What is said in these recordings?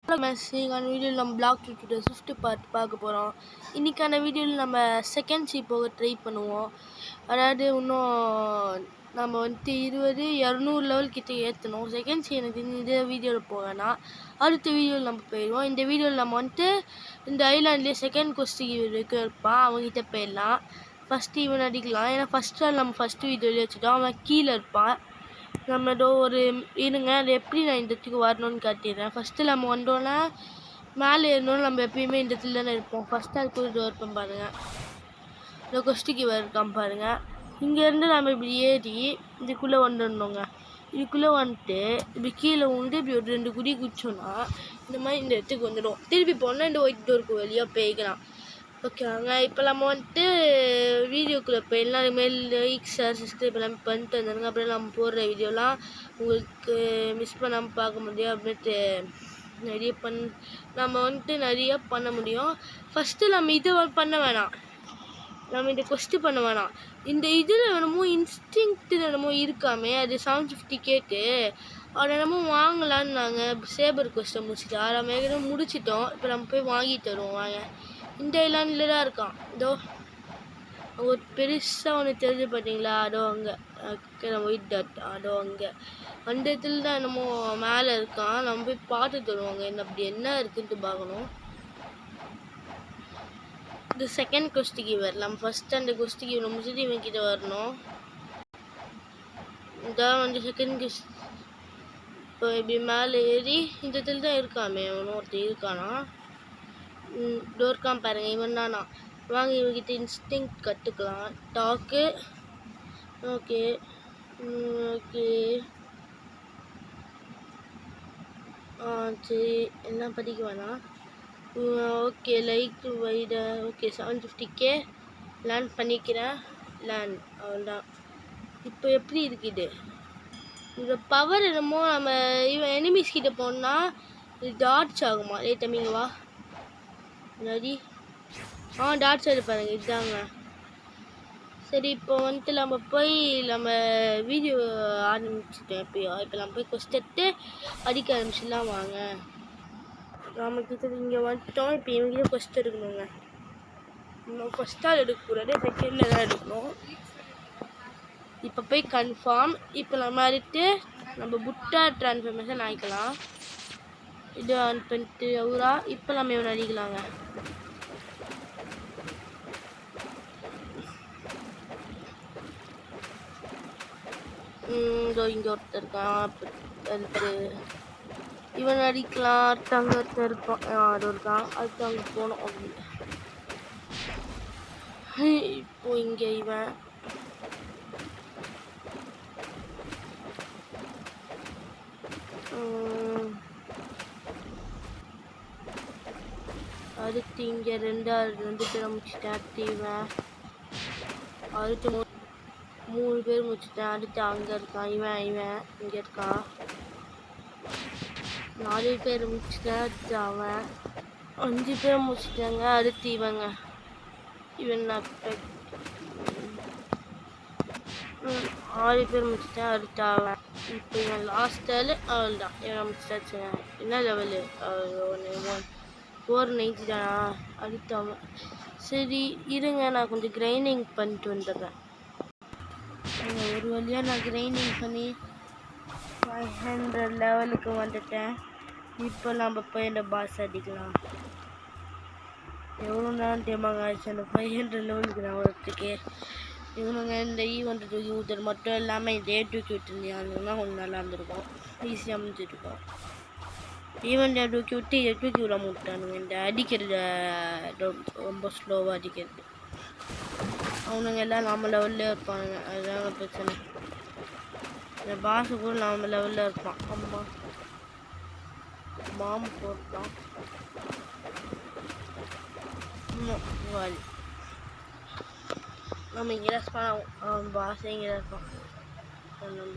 இன்னைக்கான வீடியோவில் நம்ம பிளாக் டுட்டோட ஃபிஃப்த் பார்ட் பார்க்க போகிறோம். இன்றைக்கான வீடியோவில் நம்ம செகண்ட் ஷீ போக ட்ரை பண்ணுவோம். அதாவது இன்னும் நம்ம வந்துட்டு 200 லெவல் கிட்ட ஏற்றணும். செகண்ட் ஷீ எனக்கு இந்த வீடியோவில் போவேன்னா அடுத்த வீடியோவில் நம்ம போயிடுவோம். இந்த வீடியோவில் நம்ம வந்துட்டு இந்த ஐலாண்ட்லேயே செகண்ட் கொஸ்டின் வரைக்கும் இருப்பான். அவங்ககிட்ட போயிடலாம். ஃபஸ்ட்டு இவன் அடிக்கலாம். ஏன்னா ஃபஸ்ட் ஆள் நம்ம ஃபஸ்ட்டு வீடியோலேயே வச்சுட்டோம். அவன் கீழே இருப்பான். நம்ம ஏதோ ஒரு இருங்க, அது எப்படி நான் இந்த இடத்துக்கு வரணும்னு காட்டிடுறேன். ஃபஸ்ட்டு நம்ம வந்தோன்னா மேலே ஏறணும்னு நம்ம எப்பயுமே இந்த இடத்துல தானே இருப்போம். ஃபஸ்ட்டு அதுக்கு ஒரு டோர் இருப்போம் பாருங்கள். இந்த கொஸ்டிக்கு இருக்கான் பாருங்கள். இங்கேருந்து நம்ம இப்படி ஏறி இதுக்குள்ளே வந்துடணுங்க. இதுக்குள்ளே வந்துட்டு இப்படி கீழே வந்து இப்படி ஒரு 2 குடி குச்சோன்னா இந்த மாதிரி இந்த இடத்துக்கு வந்துடும். திருப்பி போனால் இந்த ஒயிட் டோருக்கு வழியாக போய்க்கலாம். ஓகேவாங்க. இப்போ நம்ம வந்துட்டு வீடியோக்குள்ளே போயிடலாம். அதுமாரி லைக் ஷேர் சப்ஸ்கிரைப் எல்லாமே பண்ணிட்டு வந்துடுங்க. அப்புறம் நம்ம போடுற வீடியோலாம் உங்களுக்கு மிஸ் பண்ணாமல் பார்க்க முடியும். அப்படின்ட்டு நம்ம வந்துட்டு நிறைய பண்ண முடியும். ஃபஸ்ட்டு நம்ம இது பண்ண வேணாம். நம்ம இந்த கொஸ்டின் பண்ண வேணாம். இந்த இதில் என்னமோ இன்ஸ்டிங்க்டில் என்னமோ இருக்காமே, அது 750 கேக்கு. அதை என்னமோ வாங்கலான்னு நாங்கள் சேபர் கொஸ்டின் முடிச்சுட்டு 6ஆம் ஏற்கனவே முடிச்சிட்டோம். இப்போ நம்ம போய் வாங்கிட்டு வருவோம் வாங்க. இந்த ஐலாண்டில் தான் இருக்கான். இதோ ஒரு பெருசாக ஒன்று தெரிஞ்சு பார்த்தீங்களா? அதோ அங்கே ஒயிட் டாட், அதோ அங்கே அந்த இடத்துல தான் என்னமோ மேலே இருக்கான். நம்ம போய் பார்த்துட்டு வருவாங்க. என்ன அப்படி என்ன இருக்குன்ட்டு பார்க்கணும். இது செகண்ட் கொஸ்டிக்கு வரலாம். ஃபஸ்ட்டு அந்த கொஸ்டிக்கு இவனை முடிச்சுட்டு இவன் கிட்ட வரணும். இதான் வந்து செகண்ட் கொஸ்ட். இப்போ இப்படி மேலே ஏறி இந்த இடத்துல தான் இருக்காமே. அவனும் ஒருத்தர் இருக்கானா? டோர்காம் பாருங்க, இவன் தானா? வாங்க இவங்கிட்ட இன்ஸ்டிங் கற்றுக்கலாம். டாக்கு ஓகே ஓகே சரி, எல்லாம் படிக்க வேணாம். ஓகே லைக் வைட ஓகே 750K லேண்ட் பண்ணிக்கிறேன். லேண்ட் அவ்வளோதான். இப்போ எப்படி இருக்குது இந்த பவர்? என்னமோ நம்ம இவன் எனிமீஸ் கிட்ட போனால் இது டாட்ஸ் ஆகுமா? தம்பிங்க வா நடி. டாட்ஸ் எடுப்பாருங்க. இதுதாங்க சரி. இப்போ வந்துட்டு நம்ம போய் நம்ம வீடியோ ஆரம்பிச்சுட்டோம். எப்பயோ இப்போ நம்ம போய் கொஸ்ட் எடுத்து அடிக்க ஆரம்பிச்சிடலாம் வாங்க. நம்மக்கிட்ட இங்கே வந்துட்டோம். இப்போ இவங்கிட்ட கொஸ்ட் எடுக்கணுங்க. நம்ம ஃபஸ்ட்டாக எடுக்கக்கூடாது, செகண்டில் தான் எடுக்கணும். இப்போ போய் கன்ஃபார்ம். இப்போ நம்ம அடுத்து நம்ம புட்டா ட்ரான்ஸ்ஃபர்மேஷன் ஆகிக்கலாம். இது ஆன் பண்ணிட்டு அவரா இப்போ நம்ம இவனை அடிக்கலாங்க. இதோ இங்கே ஒருத்தர் இருக்கான். அடுத்து இவன் அடிக்கலாம். அடுத்து அங்கே ஒருத்தர் இருப்பான். அது இருக்கான். அடுத்து அங்கே போகணும் அப்படின்னு. இப்போ இங்கே இவன் அடுத்து இங்கே 2 பேர் முடிச்சுட்டேன். அடுத்து இவன் அடுத்து 3 பேர் முடிச்சுட்டேன். அடுத்து அங்கே இருக்கான். இவன் இங்கே இருக்கான். 4 பேர் முடிச்சுட்டேன். அடுத்து அவன் 5 பேர் முடிச்சுட்டாங்க. அடுத்து இவன் நான் 6 பேர் முடிச்சுட்டேன். அடுத்து அவன். இப்போ இவன் லாஸ்ட் ஆள். அவள் தான் இவன் முடிச்சாச்சு. என்ன லெவலு? 490 தானா? அடுத்து அவன். சரி இருங்க, நான் கொஞ்சம் கிரைண்டிங் பண்ணிட்டு வந்துடுறேன். ஒரு வழியாக நான் கிரைண்டிங் பண்ணி 500 லெவலுக்கு வந்துட்டேன். இப்போ நம்ம போய் இந்த பாஸ் அடிக்கலாம். எவ்வளோ நேரம் டேமாங்க ஆச்சு அந்த 500 லெவலுக்கு நான் வரத்துக்கு. இவனுங்க இந்த ஈவெண்ட் தூக்கி ஊற்றுறது மட்டும் இல்லாமல் இதே தூக்கி விட்டுருந்தாங்கன்னா கொஞ்சம் நல்லா இருந்திருக்கும். ஈஸியாக முடிஞ்சிருக்கும். ஈவெண்ட்டை தூக்கி விட்டு இதை தூக்கி விட விட்டானுங்க. இந்த அடிக்கிறது ரொம்ப ஸ்லோவாக அடிக்கிறது. அவனுங்க எல்லாம் நம்ம லெவல்லே இருப்பானுங்க. அதுதாங்க பிரச்சனை. இந்த பாஸு கூட நம்ம லெவலில் இருப்பான். அம்மா மாம் போட்டான். வாலி நம்ம இங்கே ரெஸ்பான் பாஸே இங்கே இருப்பான். நம்ம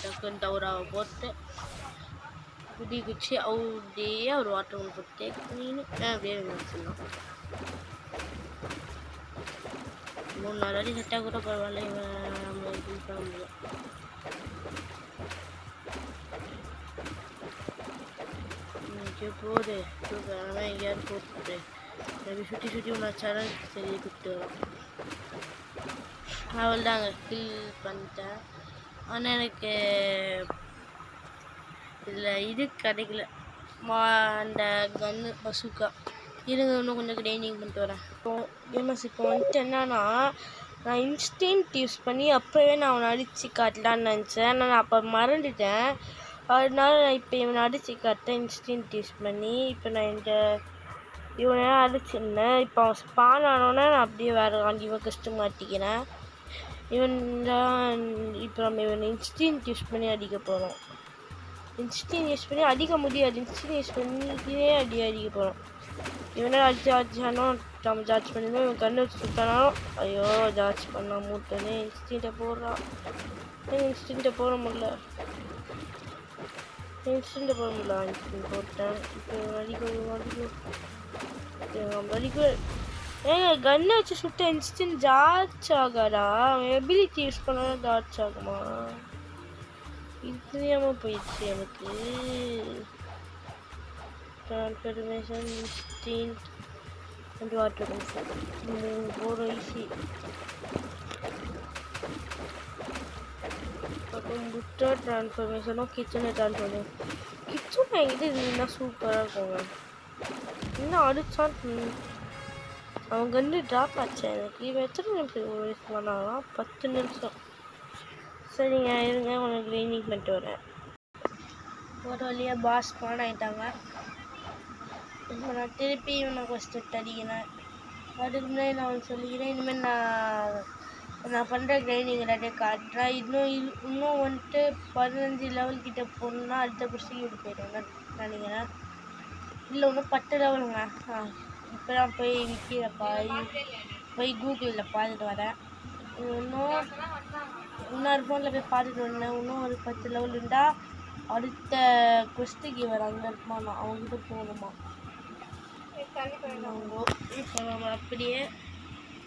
டக்குன்னு டவராக போட்டு குடி குச்சி அப்படியே ஒரு வாட்டர் ஒன்று போட்டு நீனு அப்படியே வச்சுருந்தோம். 3-4 அடி செட்டாக கூட பரவாயில்ல. இவன் நம்ம இது பண்ண முடியும். போடு அவன் எங்கேயாவது போட்டு சுற்றி சுற்றி உன்னை சேனல் சரி கூப்பிட்டு வரோம். அவள் தாங்க கில் பண்ணிட்டேன். ஆனால் எனக்கு இதில் இது கிடைக்கல அந்த கன்னு பசுக்கா. இருங்க இன்னும் கொஞ்சம் கிரைண்டிங் பண்ணிட்டு வரேன். இப்போ வந்துட்டு என்னன்னா, நான் இன்ஸ்டன்ட் யூஸ் பண்ணி அப்போவே நான் அவனை அடித்து காட்டலான்னு நினச்சேன். நான் அப்போ மறந்துட்டேன். அதனால நான் இப்போ இவனை அடித்து காட்டேன் இன்ஸ்டன்ட் யூஸ் பண்ணி. இப்போ நான் இவனை அடிச்சிருந்தேன். இப்போ அவன் ஸ்பான் ஆனோன்னே நான் அப்படியே வேறு இவன் கஷ்டம் மாட்டிக்கிறேன். இவன் தான் இப்போ நம்ம இவனை இன்ஸ்டன்ட் யூஸ் பண்ணி அடிக்க போகிறோம். இன்ஸ்டன்ட் யூஸ் பண்ணி அடிக்க முடியாது. இன்ஸ்டன்ட் யூஸ் பண்ணிக்கிட்டே அடிக்க போகிறோம். இவனே அடிச்சாலும் நம்ம ஜார்ஜ் பண்ணிடுவோம். இவன் கண்ணு வச்சு சுட்டானாலும் ஐயோ ஜார்ஜ் பண்ண மூட்டனே இன்ஸ்டன்ட்டை போடுறான். இன்ஸ்டன்ட்டை போட முடியல. இன்ஸ்டன்ட் போட்டேன். இப்போ அடிக்க ஏங்க கன்னை வச்சு சுட்ட இன்ஸ்டன்ட் ஜார்ஜ் ஆகாடா. எபிலிட்டி யூஸ் பண்ணாலும் ஜார்ஜ் ஆகுமா? இது தெரியாமல் போயிடுச்சு எனக்கு. ட்ரான்ஸ்ஃபர்மேஷன் இன்ஸ்டன்ட் and water போகிற ஈஸி. அப்புறம் புட்டா ட்ரான்ஸ்ஃபர்மேஷனும் கிச்சனை ட்ரான்ஸ்ஃபர்மேஷன். கிச்சன் எங்கிட்ட இருந்ததுன்னா சூப்பராக இருக்குங்க. இன்னும் அடிச்சான் அவங்க வந்து ட்ராப் ஆச்சு எனக்கு. இவன் எத்தனை நிமிஷம் வேஸ்ட் பண்ணாலாம்? 10 நிமிஷம். சரிங்க இருங்க உனக்கு கிரைண்டிங் பண்ணிட்டு வரேன். ஒரு வழியாக பாஸ் பான் ஆகிட்டாங்க. இப்போ நான் திருப்பி இவனை ஃபஸ்ட்டு அடிக்கிறேன். அதுக்கு முன்னாடி நான் சொல்லிக்கிறேன், இனிமேல் நான் பண்ணுற கிரைண்டிங் எல்லாத்தையும் காட்டுறேன். இன்னும் வந்துட்டு 15 லெவல் கிட்டே போகணுன்னா அடுத்த புஸ்டிக்கு போயிடுவேன் நினைக்கிறேன். இல்லை இன்னும் 10 லெவலுங்க. இப்போ தான் போய் விற்கிற போய் கூகுளில் பார்த்துட்டு வரேன். இன்னொரு ஃபோனில் போய் பார்த்துட்டு வந்தேன். இன்னும் ஒரு 10 லெவல் இருந்தால் அடுத்த கொஸ்டிக்கு வர அங்கே இருப்பான். நான் அவங்ககிட்ட போகணுமா? இப்போ நம்ம அப்படியே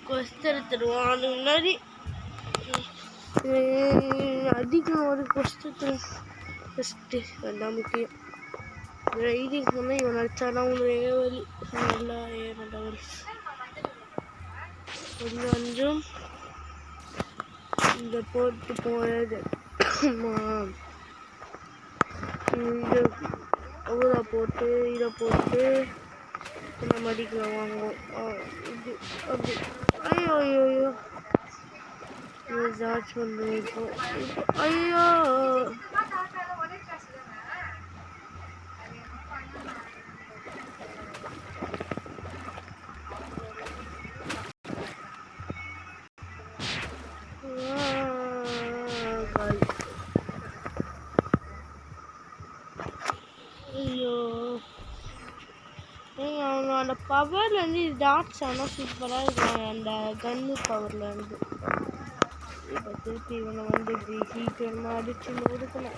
கொஸ்ட் எடுத்துடுவோம். அது முன்னாடி அதிகம் ஒரு கொஸ்ட் ஃபஸ்ட்டு அதான் முக்கியம். ரைடிங் பண்ணால் இவன் அடித்தானா உங்களுக்கு வழி நல்லா ஏறவர் கொஞ்சம் இந்த போட்டு போகிறது இந்த ஊரை போட்டு இதை போட்டு நம்ம அடிக்கலாம் வாங்குவோம். இது அப்படி ஐயோ ஐயோ ஜார்ஜ் பண்ணுவோம். இப்போ ஐயோ அந்த பவர்லேருந்து டாட்ஸ் ஆனால் சூப்பராக இருக்கும். அந்த கன்னு பவர்லேருந்து இப்போ திருப்பி இவனை வந்து இப்படி சீக்கிரமாக அடிச்சு கொடுக்கணும்.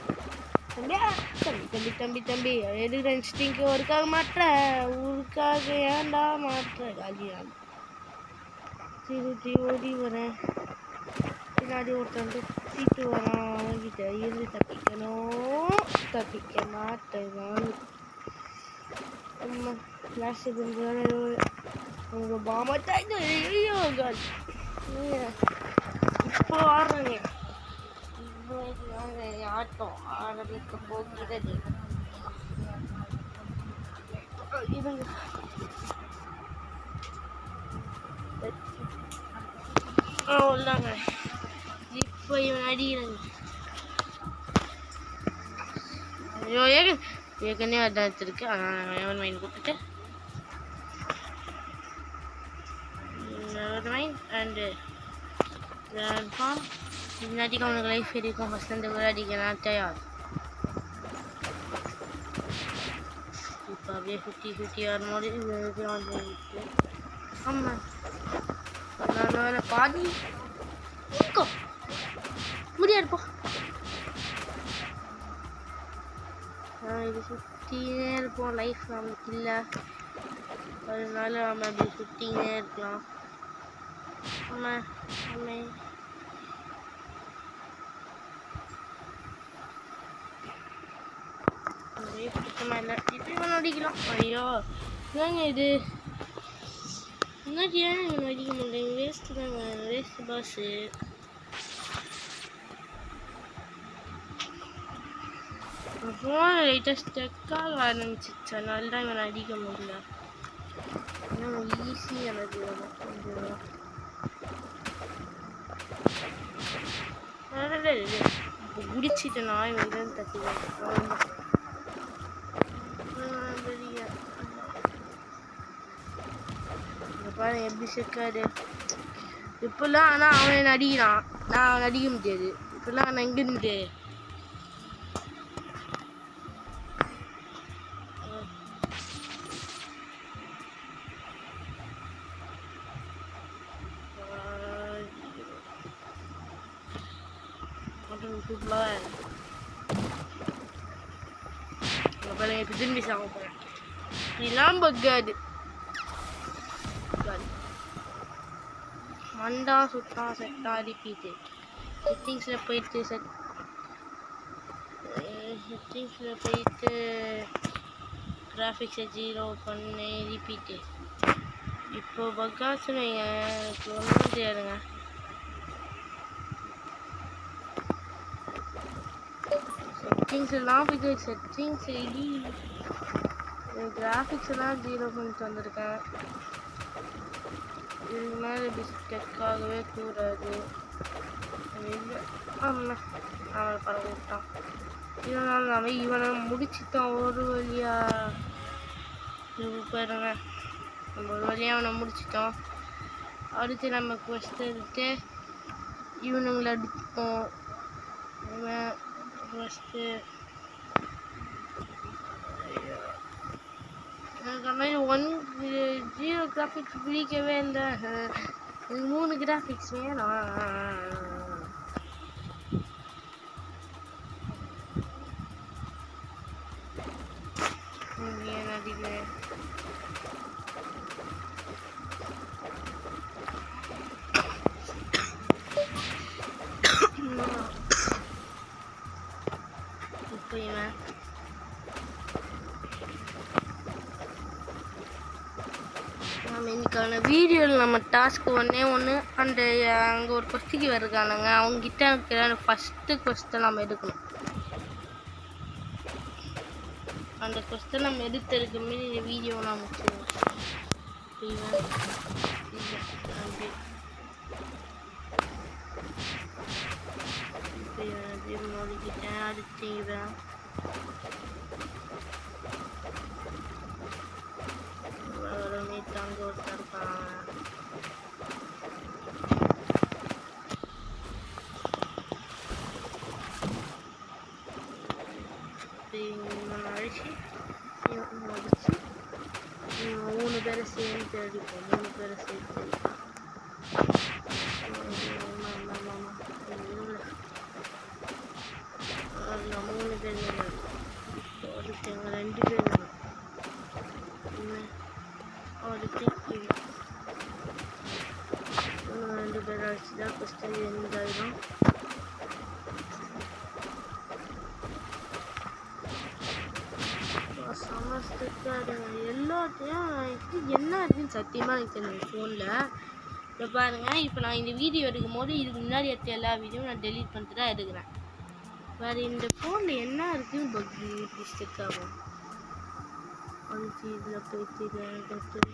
தம்பி எதுக்கு இன்ஸ்டிங்க்கு ஒர்க்காக மாட்டேன். ஊருக்காக ஏன்டா மாட்டேன் காலியாக திருப்பி ஓடி வரேன். பின்னாடி ஒருத்தன் தீட்டு வரான். அவன்கிட்ட இருந்து தப்பிக்க மாட்டேன். ஃப்ளாஷ் உங்க பாமாட்டாங்க. ஐயோ கால் இப்போ ஆடுறாங்க. ஆட்டம் ஆரம்பிக்க போகிறது. இதுங்க அவ்வளோதாங்க. இப்போ இவன் அடிக்கிறாங்க. ஐயோ ஏற்கனவே அதான் எடுத்துருக்கு. எவன் மைண்ட் கொடுத்துட்டு மைண்ட் அண்டு ஃபார்ம் இன்னாட்டிக்கு அவனுக்கு லைஃப் இருக்கும். ஃபஸ்ட் அந்த கூட அடிக்கலாம் தயார். இப்போ அப்படியே சுற்றி வரும்போது ஆமாம் நான் வேறு பாதி முடியாதுப்பா. இது சுற்றினே இருப்போம். லைஃப் நம்மளுக்கு இல்லை, அதனால நம்ம அப்படி சுற்றினே இருக்கலாம். சுத்தமாக இல்லை. இப்போ இவன் அடிக்கலாம். ஐயோ என்னங்க இது, என்னாச்சு? ஏன் இவன் அடிக்க முடியல? வேஸ்ட்டு தாங்க, வேஸ்ட்டு பாஸு. ஃபோன் லைட்டாக ஸ்டெக்காக ஆரம்பிச்சிச்சு, அதனால தான் இவன் அடிக்க முடியல. ஈஸியானது கொஞ்சம் இப்போ குடிச்சிட்டேனா இவன் தான் தட்டிடுவேன். பாரு எப்படி செக்காரு இப்பெல்லாம். ஆனால் அவன் என்ன அடிக்கிறான், நான் அவன் அடிக்க முடியாது. இப்பெல்லாம் நான் எங்கிருந்து இப்போ திரும்பி சாக போகிறேன். இதெல்லாம் பக்காது மண்டா சுத்தா செட்டா ரிப்பீட்டு. செட்டிங்ஸில் போயிட்டு செட்டிங்ஸில் போயிட்டு கிராஃபிக்ஸை 0 பண்ணி ரிப்பீட்டு. இப்போ பக்காச்சுன்னு இப்போ ஒன்றும் தெரியாதுங்க. செட்டிங்ஸ் எல்லாம் போயிட்டு செட்டிங்ஸ் ஐடி கிராஃபிக்ஸ் எல்லாம் 0 பண்ணிட்டு வந்திருக்கேன். இதுக்கு மேலே இப்படி ஸ்டெக்காகவே கூடாது. இல்லை அவனை பரவ விட்டான். இதனால நம்ம இவனை முடிச்சுட்டோம் ஒரு வழியாக. பாருங்க, நம்ம ஒரு வழியாக அவனை முடிச்சிட்டோம். அடுத்து நம்ம quest எடுத்து இவனுங்களை அடிப்போம். ஃபஸ்ட்டு எனக்கு அந்த மாதிரி 0 கிராஃபிக்ஸ் பிடிக்கவே இல்லை. எனக்கு 3 கிராஃபிக்ஸ் வேணும். ஏன் அதிக இப்போ இவன் நம்ம இன்னைக்கான வீடியோவில் நம்ம டாஸ்க்கு ஒன்று அந்த அங்கே ஒரு கொஸ்டிக்கு வருக்கானுங்க, அவங்ககிட்ட இருக்கிற ஃபஸ்ட்டு கொஸ்டின் நம்ம எடுக்கணும். அந்த கொஸ்டின் நம்ம எடுத்ததுக்கு மீறி இந்த வீடியோ நான் முடிச்சிடுவோம். முடிக்கிட்டேன். அடுத்து இவன் தாங்க ஒருத்தர் இருப்பான். அடிச்சு 3 பேரை சேர்ந்து அடிப்போம். 3 பேரை சேர்த்து அதில் 3 பேர் ஒருத்தவங்க 2 பேர் வேணும். அடுத்து 2 பேர் அடிச்சுதான் ஃபஸ்ட்டு எந்தாயிரும். சமஸ்துக்காருங்க எல்லாத்தையும் என்ன இருக்குன்னு சத்தியமாக எனக்கு தெரியும் ஃபோனில். இப்போ பாருங்கள், இப்போ நான் இந்த வீடியோ எடுக்கும் போது இதுக்கு முன்னாடி எடுத்த எல்லா வீடியோவும் நான் டெலீட் பண்ணிட்டு தான் எடுக்கிறேன். வேறு இந்த ஃபோனில் என்ன இருக்குன்னு பக்கு மிஸ்டேக் ஆகும். அடுத்து இதில் போயிட்டு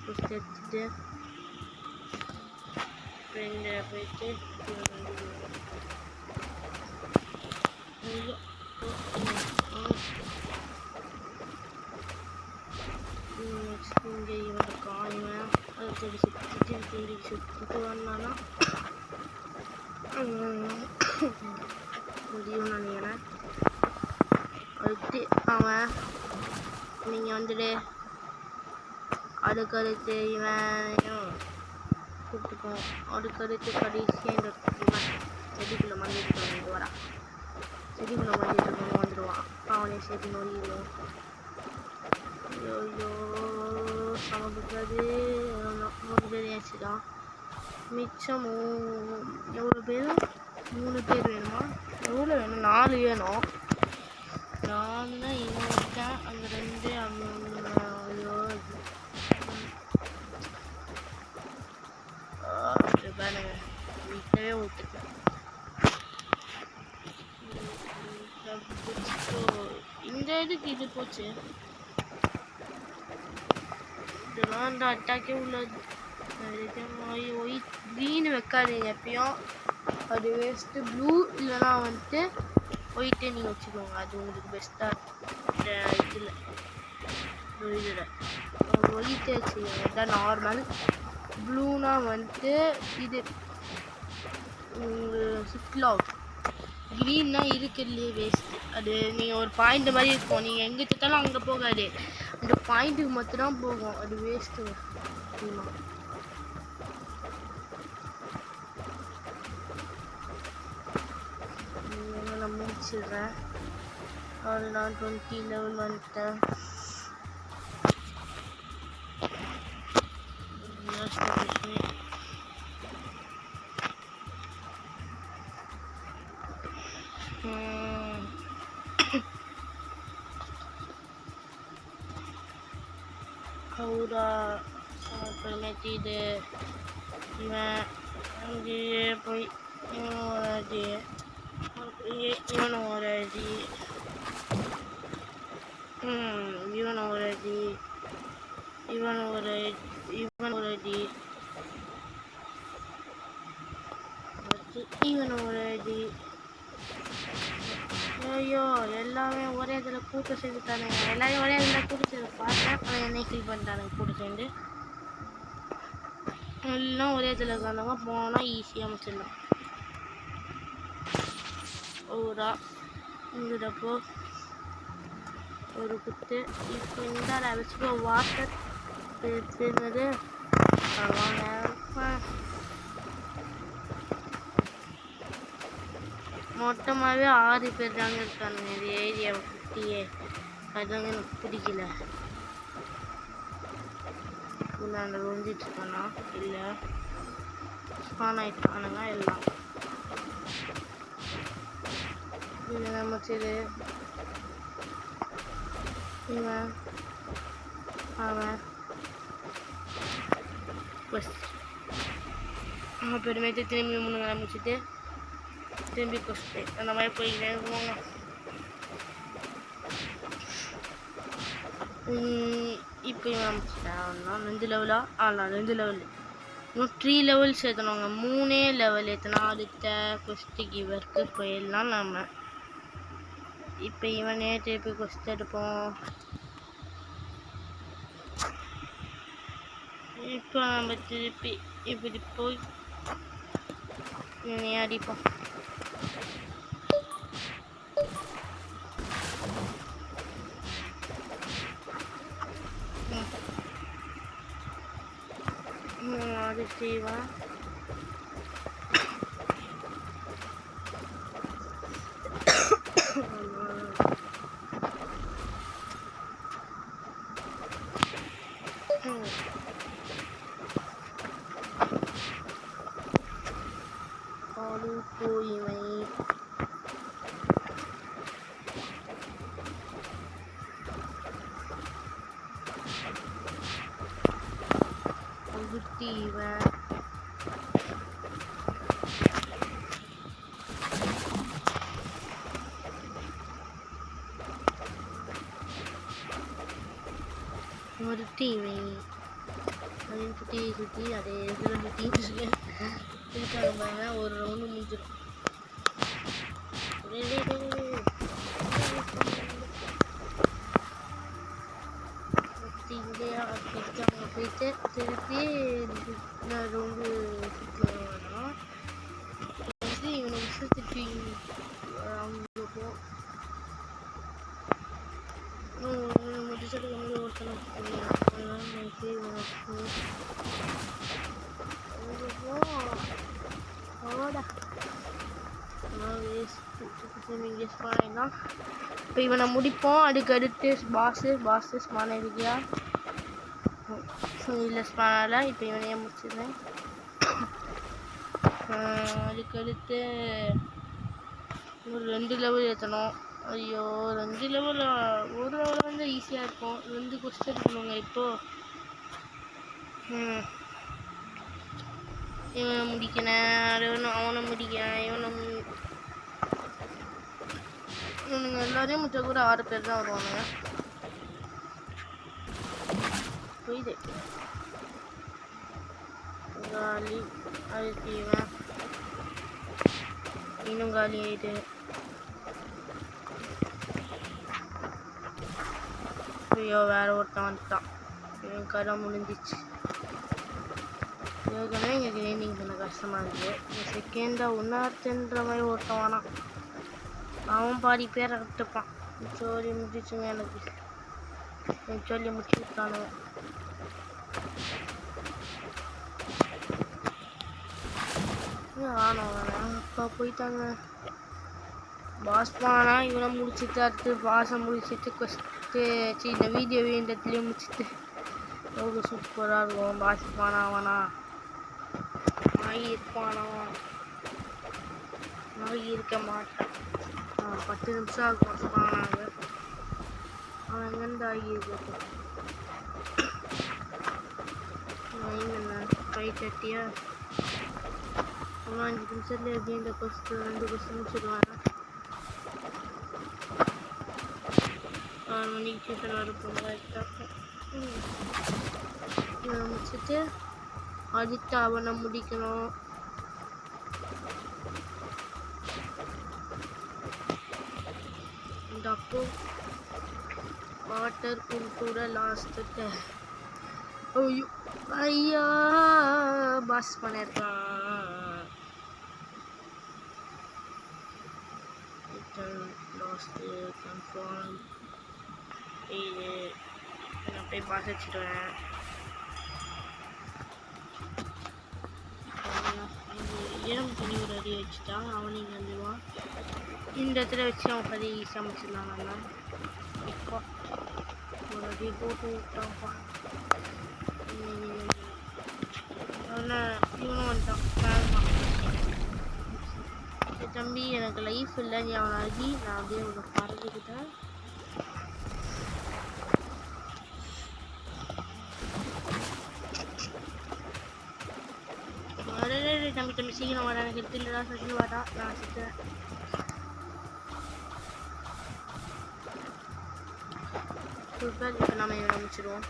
ஃபஸ்ட் எடுத்துட்டு ஃப்ரெண்டில் போயிட்டு நெக்ஸ்ட் இங்கே இவன் காணுவேன். அதை சரி சுற்றிட்டு வந்தானா முடியும் நினைக்கிறேன். அடுத்து அவன் நீங்கள் வந்துட்டு அடுக்கடுத்து இவன் கூப்பிட்டுப்போம். அடுக்கடுத்து கடைசியாக இந்த செடிக்குள்ளே மண்டிட்டு வந்து வரா. செடிக்குள்ளே மண்டிட்டு வந்துடுவான். அவனே செடி நோயிடும். ஐயோ சமப்புக்காது. 3 பேர் ஏச்சுதான் மிச்சம். எவ்வளோ பேர்? 3 பேர் வேணுமா? எவ்வளோ வேணும்? 4 வேணும். நான் தான் இங்கே இருக்கேன், அங்கே 2 பாருங்க வீட்டிலவே ஊற்றுட்டேன். இந்த இதுக்கு இது போச்சு, இதெல்லாம் அந்த அட்டாக்கே உள்ளது. ஒயிட் க்ரீன் வைக்காதீங்க எப்பயும், அது வேஸ்ட்டு. ப்ளூ இல்லைனா வந்துட்டு ஒயிட்டே நீங்கள் வச்சுக்கோங்க, அது உங்களுக்கு பெஸ்ட்டாக இருக்கும். இதில் ஒயிட்டே வச்சுக்கோங்க, இதுதான் நார்மல். ப்ளூனா வந்துட்டு இது சிப்லாக். க்ரீன்னா இருக்கிறதுலே வேஸ்ட்டு, அது நீங்கள் ஒரு பாயிண்ட் மாதிரி இருக்கும், நீங்கள் எங்கே சுத்தாலும் அங்கே போகாது, அந்த பாயிண்ட்டுக்கு மட்டும்தான் போகும், அது வேஸ்ட்டுங்க. நான் முடிச்சிடுறேன். அது நான் 20 லெவல் வந்துட்டேன். ஹவுடா அப்புறமேட்டு இது இவன் அங்கேயே போய் இவன் ஒரு அடி, இவன் ஒரு அடி, இவன் ஒரு அடி, இவன் ஒரு அடி, இவன் ஒரு அடி. ஐயோ எல்லாமே ஒரே இதில் கூட்டு சேர்ந்துட்டானுங்க, எல்லாரையும் ஒரே இதில் கூட்டு சேர்ந்து பார்த்தேன், ஆனால் என்னை கில் பண்ணிட்டானுங்க கூட்டு சேர்ந்து. எல்லாம் ஒரே இதில் இருக்கானுங்க, போனால் ஈஸியாக முடிச்சிடலாம். ஓரா இங்கப்போ ஒரு குத்து. இப்போ இந்த வச்சுக்கோ வாட்டர் சேர்ந்தது மொத்தமாகவே 6 பேர் தாங்க இருக்கானுங்க இது ஏரியாவை சுற்றியே, அதுதாங்க எனக்கு பிடிக்கல. நான் ஒழிஞ்சிட்டு இருக்கானா இல்லை ஸ்பான் ஆகிட்டானுங்க எல்லாம். இது நம்ம சரி இவன் அவன் அப்புறமேட்டு திரும்பி 3 ஆரம்பிச்சுட்டு திரும்பி கொஸ்ட் அந்த மாதிரி போய்கிட்டே இருக்குவாங்க. இப்போ இவன் ஆரம்பிச்சிட்டேன் 2 லெவலா? நான் 2 லெவல், இன்னும் 3 லெவல் சேர்த்தணுங்க. 3 லெவல் ஏற்றினா அடுத்த கொஸ்டிக்கு இவருக்கு போயிடலாம் நம்ம. இப்போ இவனே திருப்பி கொஸ்ட் எடுப்போம். இப்போ நம்ம திருப்பி இப்படி போய் இவனே அடிப்போம். அது செய்வான். தூய்மை தீவன் ஒரு தீவை அப்படின்னு சுற்றி அதே 2 டீம் இருக்காங்க. ஒரு ரவுண்டு முடிஞ்சிடும். அவங்க போயிட்டு திருப்பி ரவுண்டு சுற்றி வரணும். வந்து இவனை விட்டு திருப்பி அவங்க போ முடிச்சதுக்கு முன்னாடி ஒருத்தனை இப்போ இவனை முடிப்போம். அதுக்கு அடுத்து பாஸு ஸ்பான் இருக்கியா? இல்லை ஸ்பானால. இப்போ இவனையே முடிச்சிடுறேன். அதுக்கு அடுத்து ஒரு 2 லெவல் ஏற்றணும். ஐயோ 2 லெவல் ஒரு லெவல் வந்து ஈஸியாக இருக்கும் 2 கொஸ்டின் பண்ணுவாங்க இப்போ இவனை முடிக்கிறேன் அவனை முடிக்கிறேன் இவனுங்க எல்லாரையும் முடிச்சா கூட 6 பேர் தான் வருவானுங்க புரியுது காலி அதுக்கு இவன் இன்னும் காலி ஆயிட்டு ஐயோ வேற ஒருத்தன் வந்துட்டான் இவன் கடை முடிஞ்சிச்சு ஏற்கனவே இங்கே கிரைண்டிங் பண்ண கஷ்டமாக இருக்குது இந்த செகண்டாக ஒன்றார்த்தன்ற மாதிரி ஒருத்தன் வேணாம் அவன் பாதி பேரை கட்டுப்பான் சொல்லி முடிச்சுங்க எனக்கு சொல்லி முடிச்சு விட்டானுங்க ஆனோம் அப்பா போயிட்டாங்க பாஸ் போனா இவனை முடிச்சுட்டு அடுத்து பாஸை முடிச்சுட்டு இந்த வீடியோவே இந்த இடத்துலேயே முடிச்சுட்டு எவ்வளோ சூப்பராக இருக்கும் பாஸ் போனாவனா நாய் இருக்க மாட்டான் 10 நிமிஷம் ஆகும் சொன்னாங்க அவன் எங்கேருந்து ஆகியிருக்கட்டும் 5:30 இன்னும் 5 நிமிஷத்துல எப்படி இந்த 2 கொஸ்டின் முடிச்சிடுவாங்க 6 மணிக்கு டியூஷன் வரப்போங்க இவனை முடிச்சுட்டு அடுத்து அவனை முடிக்கணும் இந்த அப்போ வாட்டர் கூட லாஸ்ட்டு ஐயா பாஸ் பண்ணியிருக்கான் லாஸ்ட்டு கன்ஃபார்ம் நான் போய் பாஸ் வச்சுடுவேன் இடம் பண்ணி ஒரு அடி வச்சுட்டான் அவனையும் வந்துடுவான் இந்த இடத்துல வச்சு அவன் பதி சமைச்சிடலாம் நம்ம இப்போ ஒரு அடி போட்டு விட்டான்ப்பா இவனும் வந்துட்டான் தம்பி எனக்கு லைஃப் இல்லை நீ அவனை அடி நான் அப்படியே உன்னை பறந்துக்கிட்டேன் தம்பி சீக்கிரம் வர எனக்கு எடுத்து இல்லைடா சொல்லி வாடா நான் வச்சுட்டேன் சூப்பர் இப்போ நம்ம இவனை முடிச்சிடுவோம்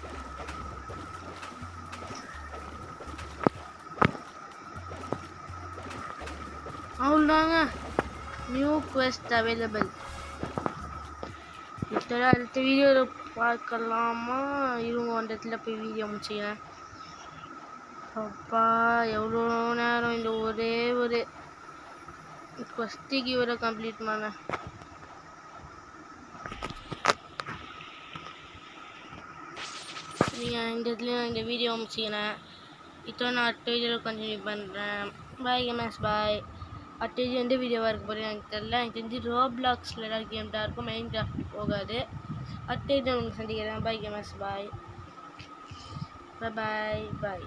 அவ்வளோதாங்க நியூ குவெஸ்ட் அவைலபிள் இதோட அடுத்த வீடியோவில் பார்க்கலாமா இவங்க அந்த இடத்துல போய் வீடியோ முடிச்சுக்கிறேன் அப்பா எவ்வளோ நேரம் இந்த ஒரே ஒரு கொஸ்டிக்கு இவரை கம்ப்ளீட் பண்ண நீங்கள் இந்த இடத்துல இந்த வீடியோ முடிச்சிக்கிறேன் இப்போ நான் அடுத்த வீடியோவில் கண்டினியூ பண்ணுறேன் பாய் கேமஸ் பாய் அடுத்த வீடியோ எந்த வீடியோவாக இருக்க போகிறேன் எனக்கு தெரியல எனக்கு தெரிஞ்சு ரோப்ளாக்ஸில் ஏதாவது கேம் தான் இருக்கும் மைண்ட் கிராஃப்ட் போகாது அடுத்த வீடியோ உங்களுக்கு சந்திக்கிறேன் பாய் கேமஸ் பாய் பாய் பாய்